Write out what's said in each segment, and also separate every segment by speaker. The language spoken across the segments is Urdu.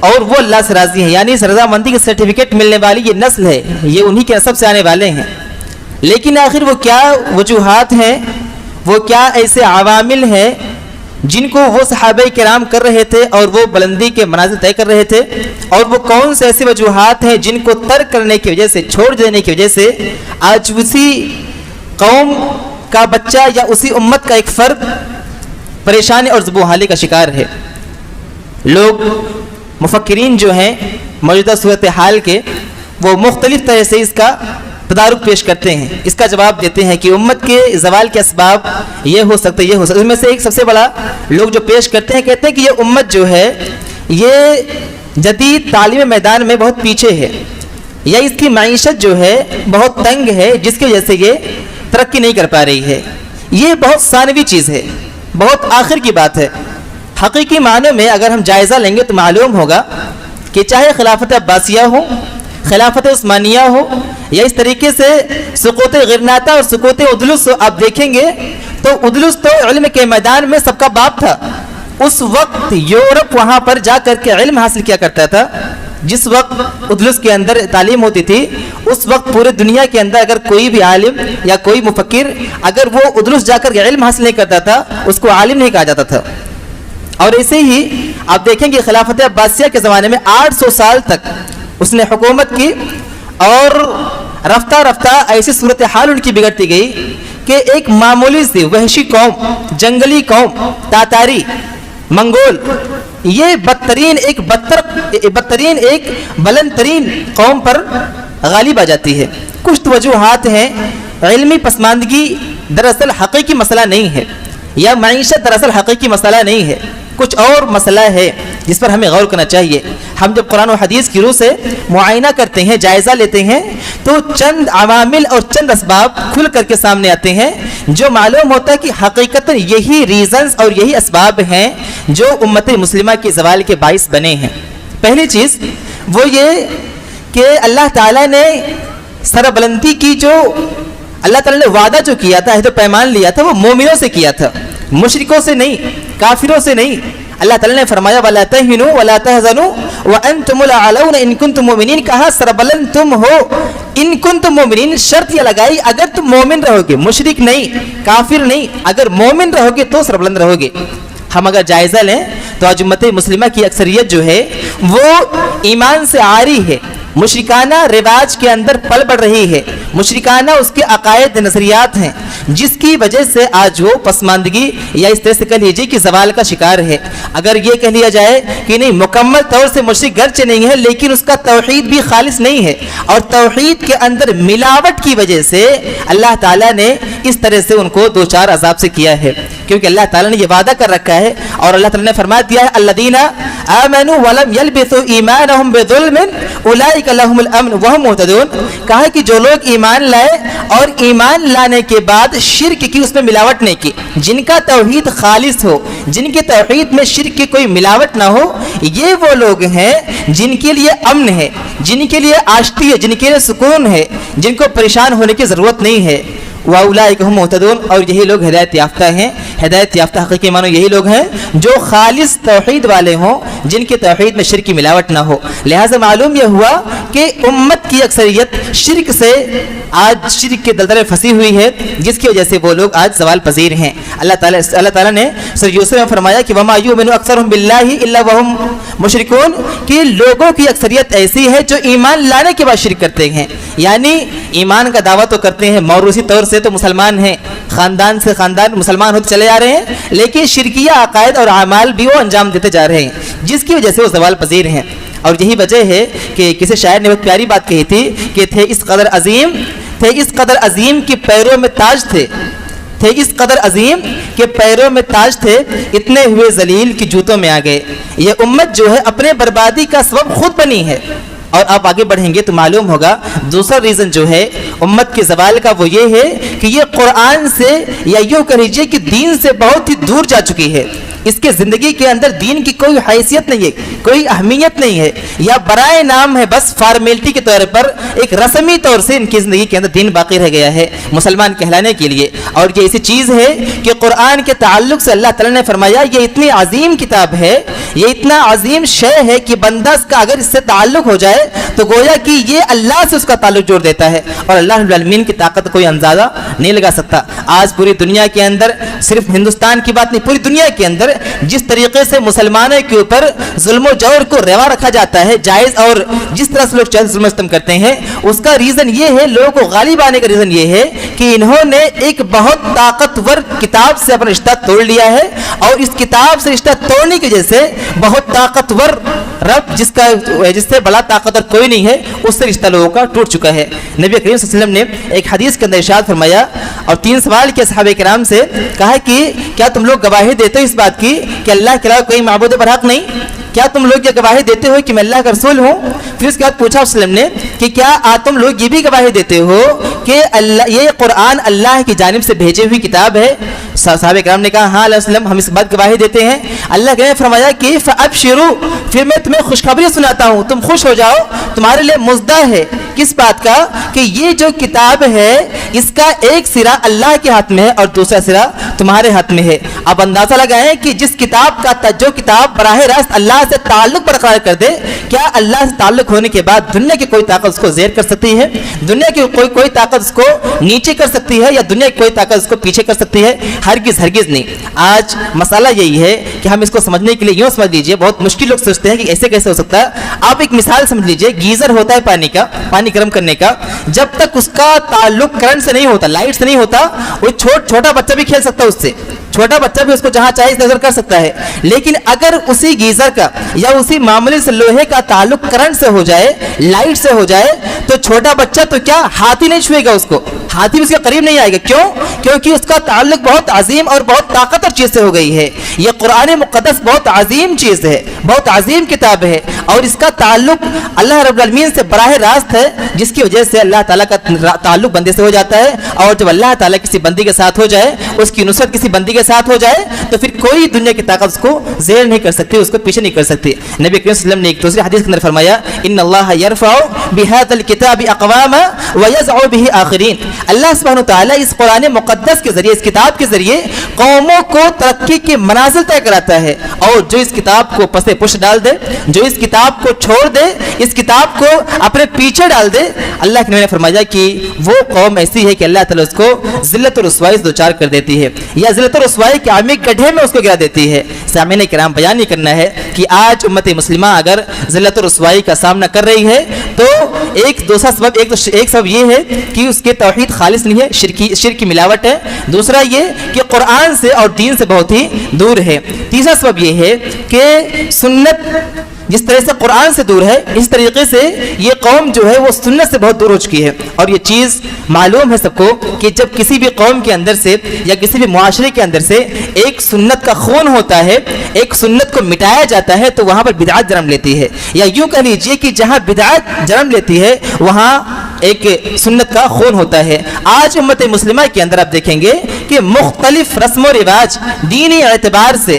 Speaker 1: اور وہ اللہ سے راضی ہیں، یعنی اس رضامندی کی سرٹیفکیٹ ملنے والی یہ نسل ہے، یہ انہی کے نسب سے آنے والے ہیں۔ لیکن آخر وہ کیا وجوہات ہیں، وہ کیا ایسے عوامل ہیں جن کو وہ صحابہ کرام کر رہے تھے اور وہ بلندی کے منازل طے کر رہے تھے، اور وہ کون سے ایسے وجوہات ہیں جن کو ترک کرنے کی وجہ سے، چھوڑ دینے کی وجہ سے آج اسی قوم کا بچہ یا اسی امت کا ایک فرد پریشانی اور زبوحالی کا شکار ہے۔ لوگ مفکرین جو ہیں موجودہ صورتحال کے، وہ مختلف طرح سے اس کا تدارک پیش کرتے ہیں، اس کا جواب دیتے ہیں کہ امت کے زوال کے اسباب یہ ہو سکتے، یہ ہو سکتے۔ اس میں سے ایک سب سے بڑا لوگ جو پیش کرتے ہیں، کہتے ہیں کہ یہ امت جو ہے یہ جدید تعلیم میدان میں بہت پیچھے ہے، یا اس کی معیشت جو ہے بہت تنگ ہے، جس کی وجہ سے یہ ترقی نہیں کر پا رہی ہے۔ یہ بہت ثانوی چیز ہے، بہت آخر کی بات ہے۔ حقیقی معنی میں اگر ہم جائزہ لیں گے تو معلوم ہوگا کہ چاہے خلافت عباسیہ ہو، خلافت عثمانیہ ہو، یا اس طریقے سے سقوط غرناطہ اور سقوط ادلس، آپ دیکھیں گے تو ادلس تو علم کے میدان میں سب کا باپ تھا۔ اس وقت یورپ وہاں پر جا کر کے علم حاصل کیا کرتا تھا۔ جس وقت ادلس کے اندر تعلیم ہوتی تھی، اس وقت پورے دنیا کے اندر اگر کوئی بھی عالم یا کوئی مفکر اگر وہ ادلس جا کر کے علم حاصل نہیں کرتا تھا، اس کو عالم نہیں کہا جاتا تھا۔ اور ایسے ہی آپ دیکھیں گے خلافت عباسیہ کے زمانے میں 800 سال تک اس نے حکومت کی، اور رفتہ رفتہ ایسی صورتحال ان کی بگڑتی گئی کہ ایک معمولی سی وحشی قوم، جنگلی قوم، تاتاری، منگول، یہ بدترین ایک بلند ترین قوم پر غالب آ جاتی ہے۔ کچھ وجوہات ہیں۔ علمی پسماندگی دراصل حقیقی مسئلہ نہیں ہے، یا معیشت دراصل حقیقی مسئلہ نہیں ہے، کچھ اور مسئلہ ہے جس پر ہمیں غور کرنا چاہیے۔ ہم جب قرآن و حدیث کی روح سے معائنہ کرتے ہیں، جائزہ لیتے ہیں، تو چند عوامل اور چند اسباب کھل کر کے سامنے آتے ہیں، جو معلوم ہوتا ہے کہ حقیقتاً یہی ریزنز اور یہی اسباب ہیں جو امت مسلمہ کے زوال کے باعث بنے ہیں۔ پہلی چیز وہ یہ کہ اللہ تعالیٰ نے سربلندی کی، جو اللہ تعالیٰ نے وعدہ جو کیا تھا، عہد و پیمان لیا تھا، وہ مومنوں سے کیا تھا، مشرکوں سے نہیں، کافروں سے نہیں۔ اللہ تعالیٰ نے فرمایا وَلَا تَهِنُوا وَلَا تَحْزَنُوا وَأَنْتُمُ الْأَعْلَوْنَ إِن كُنتُم مُؤْمِنِينَ، کہا سربلند تم ہو، ان کنتم مومنین، شرط یہ لگائی اگر تم مومن رہو گے، مشرک نہیں، کافر نہیں، اگر مومن رہو گے تو سربلند رہو گے۔ ہم اگر جائزہ لیں تو آج امت مسلمہ کی اکثریت جو ہے وہ ایمان سے عاری ہے، مشرکانہ رواج کے اندر پل بڑھ رہی ہے، مشرکانہ اس کے عقائد نظریات ہیں، جس کی وجہ سے آج وہ پسماندگی یا اس طرح سے کہہ لیجیے کہ زوال کا شکار ہے۔ اگر یہ کہہ لیا جائے کہ نہیں، مکمل طور سے مشرک گرچہ نہیں ہے لیکن اس کا توحید بھی خالص نہیں ہے، اور توحید کے اندر ملاوٹ کی وجہ سے اللہ تعالیٰ نے اس طرح سے ان کو دو چار عذاب سے کیا ہے، کیونکہ اللہ تعالیٰ نے یہ وعدہ کر رکھا ہے، اور اللہ تعالیٰ نے فرما دیا ہے الذین آمنوا ولم یلبسوا ایمانہم بظلم اولئک لہم الامن وہم مہتدون، کہا کہ جو لوگ ایمان لائے اور ایمان لانے کے بعد شرک کی، اس میں ملاوٹ نہیں کی، جن کا توحید خالص ہو، جن کے توحید میں شرک کی کوئی ملاوٹ نہ ہو، یہ وہ لوگ ہیں جن کے لیے امن ہے، جن کے لیے آشتی ہے، جن کے لیے سکون ہے، جن کو پریشان ہونے کی ضرورت نہیں ہے۔ وَأُولَٰئِكَ هُمُ مُهْتَدُونَ، اور یہی لوگ ہدایت یافتہ ہیں۔ ہدایت یافتہ حقیقی معنی یہی لوگ ہیں جو خالص توحید والے ہوں، جن کے توحید میں شرک کی ملاوٹ نہ ہو۔ لہٰذا معلوم یہ ہوا کہ امت کی اکثریت شرک سے آج شرک کے دلدل میں پھنسی ہوئی ہے، جس کی وجہ سے وہ لوگ آج زوال پذیر ہیں۔ اللہ تعالیٰ نے سورہ یوسف میں فرمایا کہ وَمَا يُؤْمِنُ أَكْثَرُهُم بِاللَّهِ إِلَّا وَهُمْ مُشْرِكُونَ، کہ لوگوں کی اکثریت ایسی ہے جو ایمان لانے کے بعد شرک کرتے ہیں، یعنی ایمان کا دعویٰ تو کرتے ہیں، موروثی طور سے تو مسلمان ہیں، خاندان سے خاندان مسلمان ہوتے چلے جا رہے ہیں، لیکن شرکیہ عقائد اور اعمال بھی وہ انجام دیتے جا رہے ہیں، جس کی وجہ سے وہ زوال پذیر ہیں۔ اور یہی وجہ ہے کہ کسی شاعر نے بہت پیاری بات کہی تھی کہ تھے اس قدر عظیم کہ پیروں میں تاج تھے، اس قدر عظیم کہ پیروں میں تاج تھے، اتنے ہوئے ذلیل کہ جوتوں میں آ گئے۔ یہ امت جو ہے اپنے بربادی کا سبب خود بنی ہے۔ اور آپ آگے بڑھیں گے تو معلوم ہوگا دوسرا ریزن جو ہے امت کے زوال کا، وہ یہ ہے کہ یہ قرآن سے، یا یوں کہہ لیجیے کہ دین سے بہت ہی دور جا چکی ہے۔ اس کے زندگی کے اندر دین کی کوئی حیثیت نہیں ہے، کوئی اہمیت نہیں ہے، یا برائے نام ہے، بس فارمیلٹی کے طور پر ایک رسمی طور سے ان کی زندگی کے اندر دین باقی رہ گیا ہے مسلمان کہلانے کے لیے۔ اور یہ ایسی چیز ہے کہ قرآن کے تعلق سے اللہ تعالیٰ نے فرمایا یہ اتنی عظیم کتاب ہے، یہ اتنا عظیم شے ہے کہ بندہ کا اگر اس سے تعلق ہو جائے تو گویا کہ یہ اللہ سے اس کا تعلق جوڑ دیتا ہے، اور اللہ رب العالمین کی طاقت کوئی اندازہ نہیں لگا سکتا۔ آج پوری دنیا کے اندر، صرف ہندوستان کی بات نہیں، پوری دنیا کے اندر جس طریقے سے مسلمانوں کے اوپر ظلم و جور کو روا رکھا جاتا ہے جائز، اور جس طرح سے لوگ جائز ظلم و ستم کرتے ہیں، اس کا ریزن یہ ہے، لوگوں کو غالب آنے کا ریزن یہ ہے کہ انہوں نے ایک بہت طاقتور کتاب سے اپنا رشتہ توڑ لیا ہے، اور اس کتاب سے رشتہ توڑنے کی وجہ سے بہت طاقتور رب جس سے بڑا طاقتور کوئی نہیں ہے، اس سے رشتہ لوگوں کا ٹوٹ چکا ہے۔ نبی کریم صلی اللہ علیہ وسلم نے ایک حدیث کے اندر ارشاد فرمایا اور 3 سوال کیا صحابہ کرام سے، کہا کہ کیا تم لوگ گواہی دیتے ہو اس بات کی کہ اللہ کے علاوہ کوئی معبود برحق نہیں؟ کیا تم لوگ یہ گواہی دیتے ہو کہ میں اللہ کا رسول ہوں؟ پھر اس کے بعد پوچھا وسلم نے کہ کیا تم لوگ یہ بھی گواہی دیتے ہو کہ یہ قرآن اللہ کی جانب سے بھیجی ہوئی کتاب ہے؟ صحابہ کرام نے کہا ہاں علیہ وسلم، ہم اس بات گواہی دیتے ہیں۔ اللہ کے نے فرمایا کہ فابشروا، پھر میں تمہیں خوشخبری سناتا ہوں، تم خوش ہو جاؤ، تمہارے لیے مزدہ ہے کس بات کا کہ یہ جو کتاب ہے اس کا ایک سرا اللہ کے ہاتھ میں ہے اور دوسرا سرا تمہارے ہاتھ میں ہے۔ اب اندازہ لگائیں کہ جس کتاب کا جو کتاب براہ راست اللہ سے تعلق برقرار کر دے، کیا اللہ سے تعلق ہونے کے بعد دنیا کی کوئی طاقت اس کو زیر کر سکتی ہے؟ دنیا کی کوئی طاقت اس کو نیچے کر سکتی ہے، یا دنیا کی کوئی طاقت اس کو پیچھے کر سکتی ہے؟ ہرگز ہرگز نہیں۔ آج مسئلہ یہی ہے کہ ہم اس کو سمجھنے کے لیے یوں سمجھ لیجئے، بہت مشکل لوگ سوچتے ہیں کہ ایسے کیسے ہو سکتا ہے۔ آپ ایک مثال سمجھ لیجئے، گیزر ہوتا ہے پانی گرم کرنے کا، جب تک اس کا تعلق کرنٹ سے نہیں ہوتا، لائٹ سے نہیں ہوتا، وہ چھوٹا بچہ بھی کھیل سکتا ہے اس سے، چھوٹا بچہ بھی اس کو جہاں چاہے نظر کر سکتا ہے۔ لیکن اگر اسی گیزر کا یا اسی معمولی سے لوہے کا تعلق کرنٹ سے ہو جائے، لائٹ سے ہو جائے، تو چھوٹا بچہ تو کیا ہاتھ ہی نہیں چھوئے گا، اس کو ہاتھ ہی اس کے قریب نہیں آئے گا۔ کیوں؟ کیونکہ اس کا تعلق بہت عظیم اور بہت طاقتور چیز سے ہو گئی ہے۔ یہ قرآن مقدس بہت عظیم چیز ہے، بہت عظیم کتاب ہے، اور اس کا تعلق اللہ رب العالمین سے براہ راست ہے، جس کی وجہ سے اللہ تعالیٰ کا تعلق بندے سے ہو جاتا ہے، اور جب اللہ تعالیٰ کسی بندی کے ساتھ ہو جائے، اس کی نصرت کسی بندی کے ساتھ ہو جائے، تو پھر کوئی دنیا کی طاقت اس کو زیر نہیں کر سکتی، اس کو پیچھے نہیں کر سکتی۔ نبی کریم صلی اللہ علیہ وسلم نے ایک دوسری حدیث کے اندر فرمایا ان اللہ یرفع بهذا الكتاب اقواما ويضع به آخرین، اللہ سبحانہ وتعالی اس قرآن مقدس کے ذریعے، اس کتاب کے ذریعے قوموں کو ترقی کے منازل طے کراتا ہے، اور جو اس کتاب کو پس پش ڈال دے، جو اس کتاب کو چھوڑ دے، اس کتاب کو اپنے پیچھے ڈال دے، اللہ کے نبی نے فرمایا کہ وہ قوم ایسی ہے کہ اللہ تعالیٰ اس کو ذلت و رسوائی سے دوچار کر دیتی ہے، یا ذلت و رسوائی کے عمیق گڈھے میں اس کو گرا دیتی ہے۔ سامعین کرام، بیان یہ کرنا ہے کہ آج امت مسلمہ اگر ذلت و رسوائی کا سامنا کر رہی ہے تو ایک سبب یہ ہے کہ اس کے توحید خالص نہیں ہے، شرک کی ملاوٹ ہے، دوسرا یہ کہ قرآن سے اور دین سے بہت ہی دور ہے، تیسرا سبب یہ ہے کہ سنت جس طرح سے قرآن سے دور ہے، اس طریقے سے یہ قوم جو ہے وہ سنت سے بہت دور ہو چکی ہے۔ اور یہ چیز معلوم ہے سب کو کہ جب کسی بھی قوم کے اندر سے یا کسی بھی معاشرے کے اندر سے ایک سنت کا خون ہوتا ہے، ایک سنت کو مٹایا جاتا ہے، تو وہاں پر بدعت جنم لیتی ہے، یا یوں کہہ لیجیے کہ جہاں بدعت جنم لیتی ہے وہاں ایک سنت کا خون ہوتا ہے۔ آج امت مسلمہ کے اندر آپ دیکھیں گے کہ مختلف رسم و رواج دینی اعتبار سے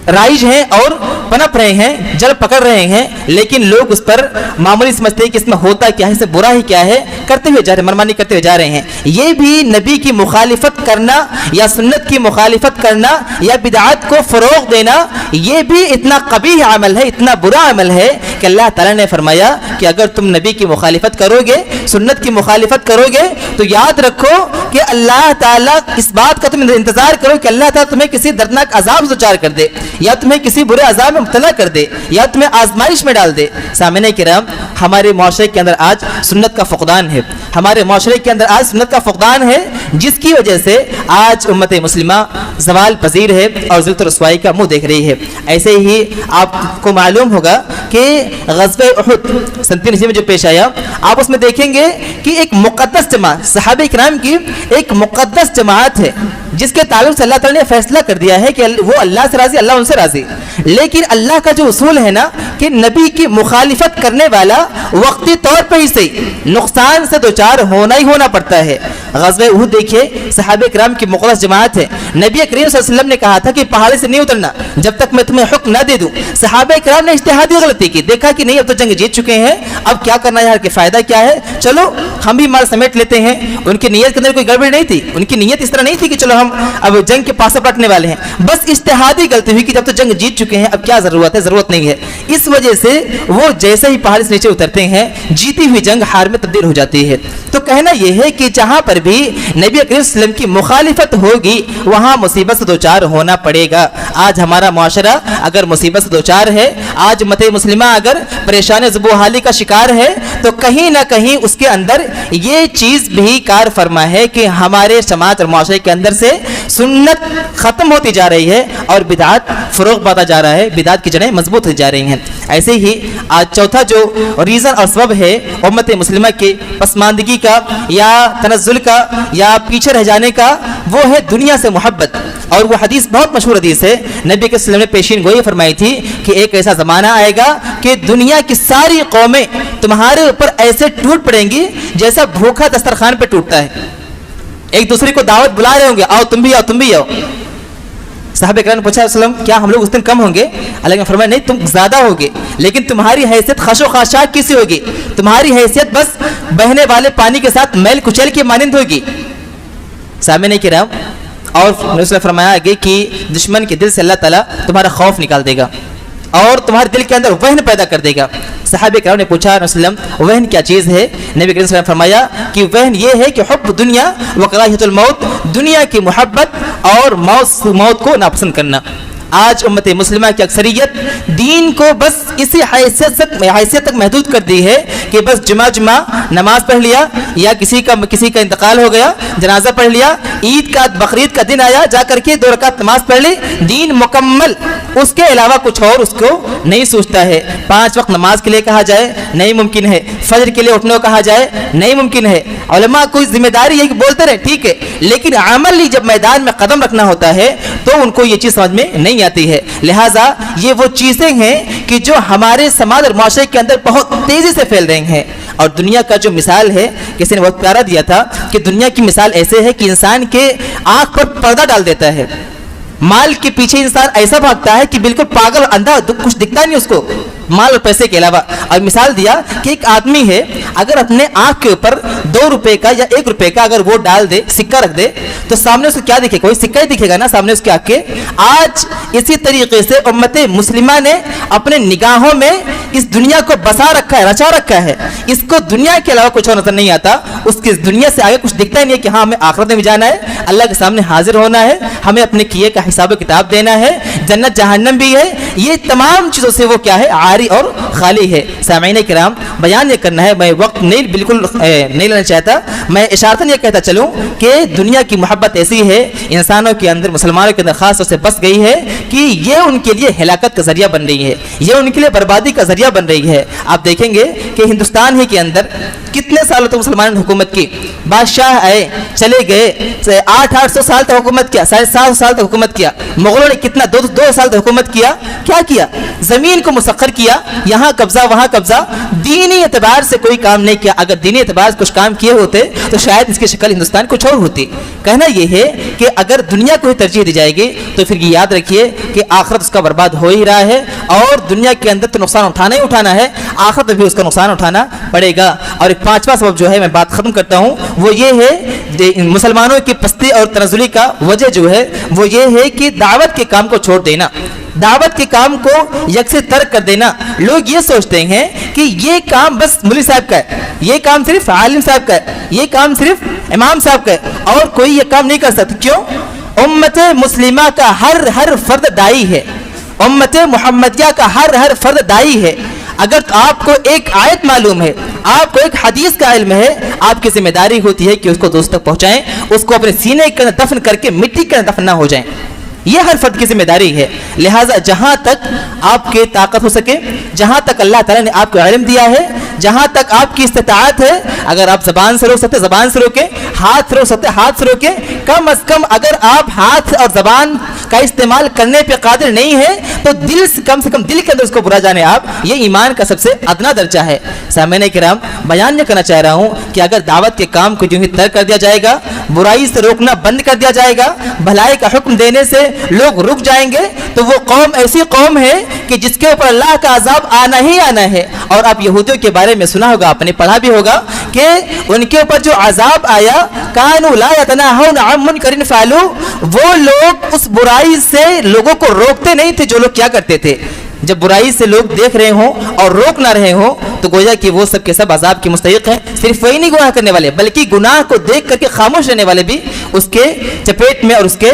Speaker 1: رائج ہیں اور پنپ رہے ہیں، جڑ پکڑ رہے ہیں، لیکن لوگ اس پر معمولی سمجھتے ہیں کہ اس میں ہوتا کیا ہے، اس میں برا ہی کیا ہے، کرتے ہوئے جا رہے ہیں، منمانی کرتے ہوئے جا رہے ہیں۔ یہ بھی نبی کی مخالفت کرنا یا سنت کی مخالفت کرنا یا بدعات کو فروغ دینا، یہ بھی اتنا قبیح عمل ہے، اتنا برا عمل ہے کہ اللہ تعالیٰ نے فرمایا کہ اگر تم نبی کی مخالفت کرو گے، سنت کی مخالفت کرو گے، تو یاد رکھو کہ اللہ تعالیٰ اس بات کا تم انتظار کرو کہ اللہ تعالیٰ تمہیں کسی دردناک عذاب سے دوچار کر دے، یا تمہیں کسی برے عذاب میں مبتلا کر دے، یا تمہیں آزمائش میں ڈال دے۔ سامعین کرام، ہمارے معاشرے کے اندر آج سنت کا فقدان ہے، ہمارے معاشرے کے اندر آج سنت کا فقدان ہے، جس کی وجہ سے آج امت مسلمہ زوال پذیر ہے اور ذلت و رسوائی کا منہ دیکھ رہی ہے۔ ایسے ہی آپ کو معلوم ہوگا کہ غزوہ احد سن 3 میں جو پیش آیا، آپ اس میں دیکھیں گے کہ ایک مقدس جماعت، صحابہ کرام کی ایک مقدس جماعت ہے، جس کے تعلق سے اللہ تعالیٰ نے فیصلہ کر دیا ہے کہ وہ اللہ سے راضی، اللہ ان سے راضی۔ لیکن اللہ کا جو اصول ہے نا کہ نبی کی مخالفت کرنے والا وقتی طور پر ہی صحیح نقصان سے دوچار ہونا ہی ہونا پڑتا ہے۔ غزوہ احد دیکھیے، صحابہ کرام کی مقدس جماعت ہے، نبی کریم صلی اللہ علیہ وسلم نے کہا تھا کہ پہاڑی سے نہیں اترنا جب تک میں تمہیں حکم نہ دے دوں۔ صحابہ کرام نے اجتہادی غلطی غلطی کی, دیکھا کہ نہیں اب تو جنگ جیت چکے ہیں, اب کیا کرنا ہے, کہ فائدہ کیا ہے, چلو ہم بھی مال سمیٹ لیتے ہیں. ان کی نیت کے اندر کوئی گڑبڑ نہیں تھی, ان کی نیت اس طرح نہیں تھی کہ چلو ہم اب جنگ کے پاسے پلٹنے والے ہیں, بس اجتہادی غلطی ہوئی کہ جب تو جنگ جیت چکے ہیں اب کیا ضرورت ہے, ضرورت نہیں ہے. اس وجہ سے وہ جیسے ہی پہاڑ سے نیچے اترتے ہیں جیتی ہوئی جنگ ہار میں تبدیل ہو جاتی ہے. تو کہنا یہ ہے کہ جہاں پر بھی نبی کریم صلی اللہ علیہ وسلم کی مخالفت ہوگی وہاں مصیبت سے دوچار ہونا پڑے گا. آج ہمارا معاشرہ اگر مصیبت سے دوچار ہے, آج امت مسلمہ اگر پریشان زبوحالی کا شکار ہے, تو کہیں نہ کہیں اس کے اندر یہ چیز بھی کار فرما ہے کہ ہمارے سماج اور معاشرے کے اندر سے سنت ختم ہوتی جا رہی ہے اور بدعت فروغ پاتا جا رہا ہے, بدعت کی جڑیں مضبوط ہوتی جا رہی ہیں. ایسے ہی آج چوتھا جو ریزن اور سبب ہے امت مسلمہ کے پسماندگی کا یا تنزل کا یا پیچھے رہ جانے کا, وہ ہے دنیا سے محبت. اور وہ حدیث بہت مشہور حدیث ہے, نبی کے صلی اللہ علیہ وسلم نے پیشین گوئی فرمائی تھی کہ ایک ایسا زمانہ آئے گا کہ دنیا کی ساری قومیں تمہارے اوپر ایسے ٹوٹ پڑیں گی جیسا بھوکا دسترخوان پہ ٹوٹتا ہے. ایک دوسرے کو دعوت بلا رہے ہوں گے, آؤ تم بھی آؤ تم بھی آؤ. صحابہ کرام نے پوچھا وسلم کیا ہم لوگ اس دن کم ہوں گے؟ اللہ نے فرمایا نہیں, تم زیادہ ہوگے, لیکن تمہاری حیثیت خش و خاشاک کیسی ہوگی, تمہاری حیثیت بس بہنے والے پانی کے ساتھ میل کچیل کی مانند ہوگی. سامعین کرام, اور اس نے فرمایا آگے کہ دشمن کے دل سے اللہ تعالیٰ تمہارا خوف نکال دے گا اور تمہارے دل کے اندر وہن پیدا کر دے گا. صحابہ کرام نے پوچھا رسول اللہ وہن کیا چیز ہے؟ نبی کریم صلی اللہ علیہ وسلم نے فرمایا کہ وہن یہ ہے کہ حب دنیا و کراہیت الموت, دنیا کی محبت اور موت کو ناپسند کرنا. آج امت مسلمہ کی اکثریت دین کو بس اسی حیثیت تک محدود کر دی ہے کہ بس جمعہ نماز پڑھ لیا, یا کسی کا انتقال ہو گیا جنازہ پڑھ لیا, عید کا بقرعید کا دن آیا جا کر کے 2 رکعت نماز پڑھ لی, دین مکمل. اس کے علاوہ کچھ اور اس کو نہیں سوچتا ہے. 5 وقت نماز کے لیے کہا جائے نہیں ممکن ہے, فجر کے لیے اٹھنے کو کہا جائے نہیں ممکن ہے. علماء کوئی ذمہ داری ہے کہ بولتے رہے ٹھیک ہے, لیکن عملی جب میدان میں قدم رکھنا ہوتا ہے تو ان کو یہ چیز سمجھ میں نہیں آتی ہے. لہٰذا یہ وہ چیزیں ہیں کہ جو ہمارے سماج اور معاشرے کے اندر بہت تیزی سے پھیل رہی ہیں. اور دنیا کا جو مثال ہے, کسی نے بہت پیارا دیا تھا کہ دنیا کی مثال ایسے ہے کہ انسان کے آنکھ پر پردہ ڈال دیتا ہے. مال کے پیچھے انسان ایسا بھاگتا ہے کہ بالکل پاگل اندھا, کچھ دکھتا نہیں اس کو مال اور پیسے کے علاوہ. اور مثال دیا کہ ایک آدمی ہے, اگر اپنے آنکھ کے اوپر 2 روپے کا یا 1 روپے کا اگر وہ ڈال دے, سکہ رکھ دے, تو سامنے اس کو کیا دکھے گا؟ کوئی سکہ ہی دکھے گا نا سامنے اس کے آنکھ کے. آج اسی طریقے سے امت مسلمہ نے اپنے نگاہوں میں اس دنیا کو بسا رکھا ہے, رچا رکھا ہے. اس کو دنیا کے علاوہ کچھ اور نظر نہیں آتا, اس کی دنیا سے آگے کچھ دکھتا ہی نہیں ہے کہ ہاں ہمیں آخرت میں بھی جانا ہے, اللہ کے سامنے حاضر ہونا ہے, ہمیں اپنے کیے کا حساب و کتاب دینا ہے, جنت جہنم بھی ہے. یہ تمام چیزوں سے وہ کیا ہے؟ عاری اور خالی ہے. سامعین کرام, بیان یہ کرنا ہے, میں وقت بالکل نہیں لینا چاہتا, میں اشارتاً یہ کہتا چلوں کہ دنیا کی محبت ایسی ہے انسانوں کے اندر, مسلمانوں کے اندر خاص طور سے بس گئی ہے کہ یہ ان کے لیے ہلاکت کا ذریعہ بن رہی ہے, یہ ان کے لیے بربادی کا ذریعہ بن رہی ہے. آپ دیکھیں گے کہ ہندوستان ہی کے اندر کتنے سالوں تک مسلمانوں نے حکومت کی, بادشاہ آئے چلے گئے, 800 سال تک حکومت کیا, 750 سال تک حکومت کیا. مغلوں نے کتنا 2 سال تک حکومت کیا, کیا کیا؟ زمین کو مسخر کیا, یہاں قبضہ وہاں قبضہ, دینی اعتبار سے کوئی کام نہیں کیا. اگر دینی اعتبار سے کچھ کام کیے ہوتے تو شاید اس کی شکل ہندوستان کچھ اور ہوتی. کہنا یہ ہے کہ اگر دنیا کو ہی ترجیح دی جائے گی تو پھر یہ یاد رکھیے کہ آخرت اس کا برباد ہو ہی رہا ہے, اور دنیا کے اندر تو نقصان اٹھانا ہی اٹھانا ہے, آخرت میں بھی اس کا نقصان اٹھانا پڑے گا. اور ایک 5واں سبب جو ہے, میں بات ختم کرتا ہوں, وہ یہ ہے مسلمانوں کی پستی اور تنزلی کا وجہ جو ہے وہ یہ ہے کہ دعوت کے کام کو چھوڑ دینا, دعوت کے کام کو یکسر ترک کر دینا. لوگ یہ سوچتے ہیں کہ یہ کام بس مولوی صاحب کا ہے, یہ کام صرف عالم صاحب کا ہے, یہ کام صرف امام صاحب کا ہے, اور کوئی یہ کام نہیں کر سکتا. کیوں؟ امت مسلمہ کا ہر فرد دائی ہے, امت محمدیہ کا ہر فرد دائی ہے. اگر آپ کو ایک آیت معلوم ہے, آپ کو ایک حدیث کا علم ہے, آپ کی ذمہ داری ہوتی ہے کہ اس کو دوست تک پہنچائیں, اس کو اپنے سینے کے اندر دفن کر کے مٹی کے اندر دفن نہ ہو جائیں. یہ ہر فرد کی ذمہ داری ہے. لہٰذا جہاں تک آپ کی طاقت ہو سکے, جہاں تک اللہ تعالیٰ نے آپ کو علم دیا ہے, جہاں تک آپ کی استطاعت ہے, اگر آپ زبان سے روک سکتے زبان سے روکیں, ہاتھ سے روک سکتے ہاتھ سے روکیں. کم از کم اگر آپ ہاتھ اور زبان کا استعمال کرنے پہ قادر نہیں ہے تو دل سے کم دل کے اندر اس کو برا جانے آپ, یہ ایمان کا سب سے ادنا درجہ ہے. سامعین کرام, بیان یہ کرنا چاہ رہا ہوں کہ اگر دعوت کے کام کو جو ہی ترک کر دیا جائے گا برائی سے روکنا بند کر دیا جائے گا, بھلائی کا حکم دینے سے لوگ رک جائیں گے, تو وہ قوم ایسی قوم ہے کہ جس کے اوپر اللہ کا عذاب آنا ہی آنا ہے. اور آپ یہودیوں کے بارے میں سنا ہوگا, آپ نے پڑھا بھی ہوگا کہ ان کے اوپر جو عذاب آیا, کانوا لا یتناہون عن منکر فعلوہ, وہ لوگ اس برائی سے لوگوں کو روکتے نہیں تھے جو لوگ کیا کرتے تھے. جب برائی سے لوگ دیکھ رہے ہوں اور روک نہ رہے ہوں تو گویا کہ وہ سب کے سب عذاب کے مستحق ہیں. صرف وہی نہیں گناہ کرنے والے, بلکہ گناہ کو دیکھ کر کے خاموش رہنے والے بھی اس کے چپیٹ میں اور اس کے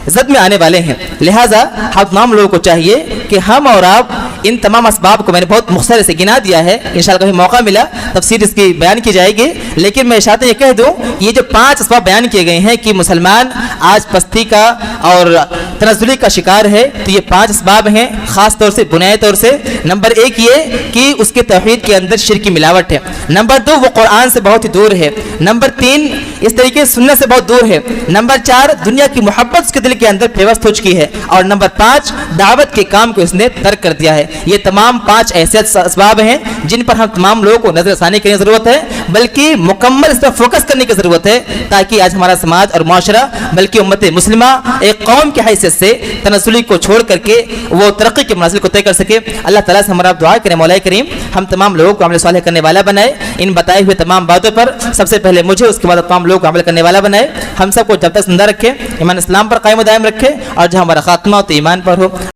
Speaker 1: زد میں آنے والے ہیں. لہٰذا ہم تمام لوگوں کو چاہیے کہ ہم اور آپ ان تمام اسباب کو, میں نے بہت مختصر سے گنا دیا ہے, انشاءاللہ کبھی موقع ملا تفسیر اس کی بیان کی جائے گی, لیکن میں اشارتاً یہ کہہ دوں, یہ جو 5 اسباب بیان کیے گئے ہیں کہ مسلمان آج پستی کا اور تنزلی کا شکار ہے, تو یہ 5 اسباب ہیں خاص طور سے بنیادی طور سے. نمبر 1 یہ کہ اس کے توحید کے اندر شرک کی ملاوٹ ہے. نمبر 2 وہ قرآن سے بہت ہی دور ہے. نمبر 3 اس طریقے سے سنت سے بہت دور ہے. نمبر 4 دنیا کی محبت اس کے دل کے اندر پیوست ہو چکی ہے. اور نمبر 5 دعوت کے کام کو اس نے ترک کر دیا ہے. یہ تمام 5 ایسے اسباب ہیں جن پر ہم تمام لوگوں کو نظر ثانی کرنے کی ضرورت ہے, بلکہ مکمل اس پر فوکس کرنے کی ضرورت ہے, تاکہ آج ہمارا سماج اور معاشرہ بلکہ امت مسلمہ ایک قوم کی حیثیت سے تنزلی کو چھوڑ کر کے وہ ترقی کے منازل کو طے کر سکے. اللہ تعالیٰ سے ہمارا دعا کریں, مولا کریم ہم تمام لوگوں کو عمل صالح کرنے والا بنائے. ان بتائے ہوئے تمام باتوں پر سب سے پہلے مجھے, اس کے بعد تمام لوگوں کو عمل کرنے والا بنائے. ہم سب کو جب تک زندہ رکھے, ایمان اسلام پر قائم و دائم رکھے, اور جہاں ہمارا خاتمہ ہو تو ایمان پر ہو.